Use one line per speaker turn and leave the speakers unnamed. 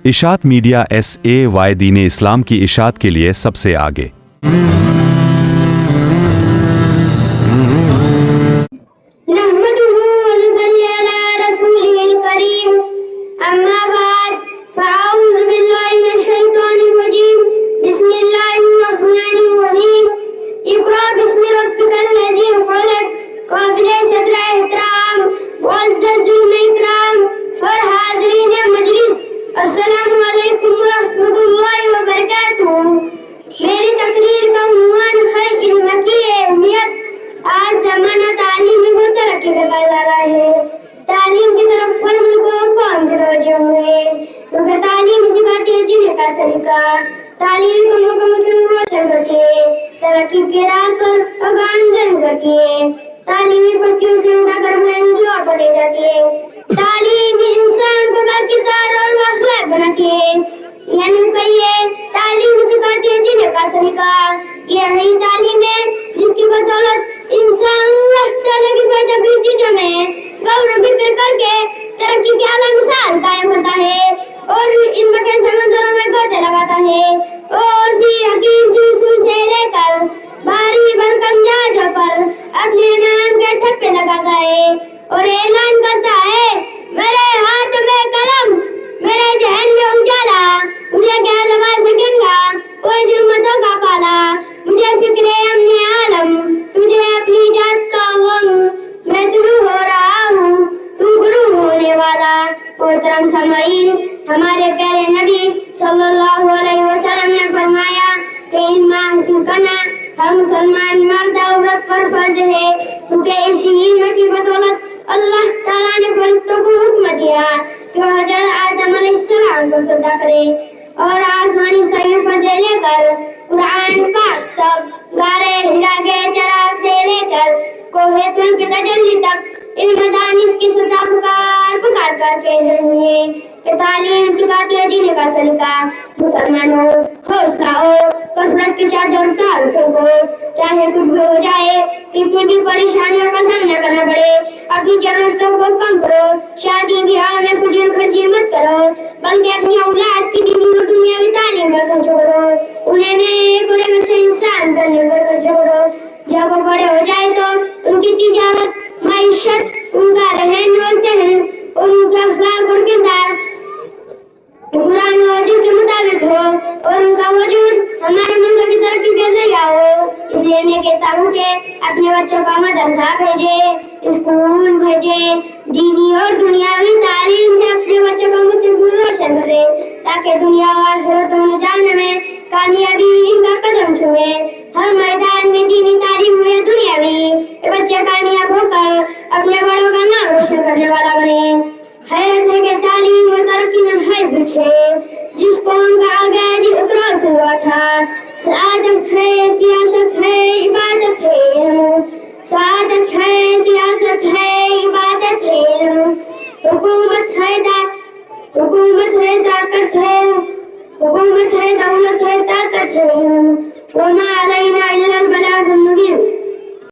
اشاعت media SAY دین اسلام کی اشاعت کے لیے سب سے آگے۔
السلام علیکم ورحمۃ اللہ وبرکاتہ۔ میری تقریر کا عنوان ہے علم کی اہمیت۔ آج زمانہ تعلیم میں بہت ترقی کرتا جا رہا ہے۔ تعلیم کی طرف ہر ملک و قوم کے توجہ ہوئے، کیونکہ تعلیم سکھاتی ہے جینے کا سلیقہ، تعلیم کو مکمل روشن کرتی ہے، ترقی کی راہ پر گامزن کرتی ہے، تعلیمی پٹیوں سے اٹھا کر مہنگی اور بڑھ جاتی ہے۔ تعلیم انسان کو باکردار اور بااخلاق بناتی ہے، یعنی کہیے تعلیم سکھاتی ہے جینے کا سلیقہ۔ یہی تعلیم ہے جس کی بدولت انسان اللہ تعالیٰ کی پیدا کی چیزوں میں غور و فکر کر کے ترقی کی اعلیٰ مثال قائم کرتا ہے اور علم کے سمندروں میں گوتے لگاتا ہے، اور پھر حقیقی سو سے لے کر بھاری بھرکم جہازوں پر اپنے نام کے ٹھپے لگاتا ہے اور اعلان کرتا ہے، میرے ہاتھ میں قلم، میرے ذہن میں اجالا، مجھے کیا دبا سکیں گا کوئی ظلمتوں کا پالا، مجھے فکر امن عالم، تجھے اپنی ذات کا غم، میں طلوع ہو رہا ہوں تو غروب ہونے والا۔ محترم سامعین، ہمارے پیارے نبی صلی اللہ علیہ وسلم نے فرمایا کہ علم حاصل کرنا ہر مسلمان مرد و عورت پر فرض ہے، کیونکہ اسی علم کی بدولت اللہ تعالیٰ نے فرشتوں کو حکم دیا کہ وہ حضرت آدم علیہ السلام کو سجدہ کرے، اور آسمانی صحیفوں سے لے کر قرآن پاک تک، غار حرا کے چراغ سے لے کر کوہ طور کی تجلی تک علم دانش کی سطح پکار کر کہہ رہی ہے کہ تعلیم سکھاتی ہے جینے کا سلیقہ۔ مسلمانوں، حوصلہ ہو، کثرت کی چادر اتار پھینکو، چاہے کچھ بھی ہو جائے، کتنی بھی پریشانیوں کا سامنا کرنا پڑے، اپنی ضرورتوں کو کم کرو، شادی بیاہ میں فضول خرچی مت کرو، بلکہ اپنی اولاد کی دینی اور دنیاوی تعلیم پر خرچ کرو، انہیں نیک اور ایک اچھے انسان بننے پر خرچ کرو۔ جب وہ بڑے ہو جائے تو ان کی تجارت، معیشت، ان کا رہن و سہن اور ان کا اخلاق اور کردار قرآن و حدیث کے مطابق ہو، اور ان کا وجود ہمارے ملک کی ترقی کا ذریعہ ہو۔ اس لیے میں کہتا ہوں کہ اپنے بچوں کا مدرسہ بھیجے، اسکول بھیجے، دینی اور دنیاوی تعلیم سے اپنے بچوں کا مستقبل روشن کرے، تاکہ دنیا و آخرت میں جاننے میں کامیابی ان کا قدم چھوئے۔ ہر میدان میں دینی تعلیم ہو یا دنیاوی، بچے کامیاب ہو کر اپنے بڑوں کا نام روشن کرنے والا بنے۔ حیرت ہے کہ تعلیم و ترقی میں ہے پیچھے جس قوم کا آغاز اقرا سے ہوا تھا۔ سعادت ہے، سیاست ہے، عبادت ہے علم، سعادت ہے، سیاست ہے، عبادت ہے علم، حکومت ہے طاقت ہے، حکومت ہے دولت ہے طاقت ہے علم، وما علینا الا البلاغ المبین۔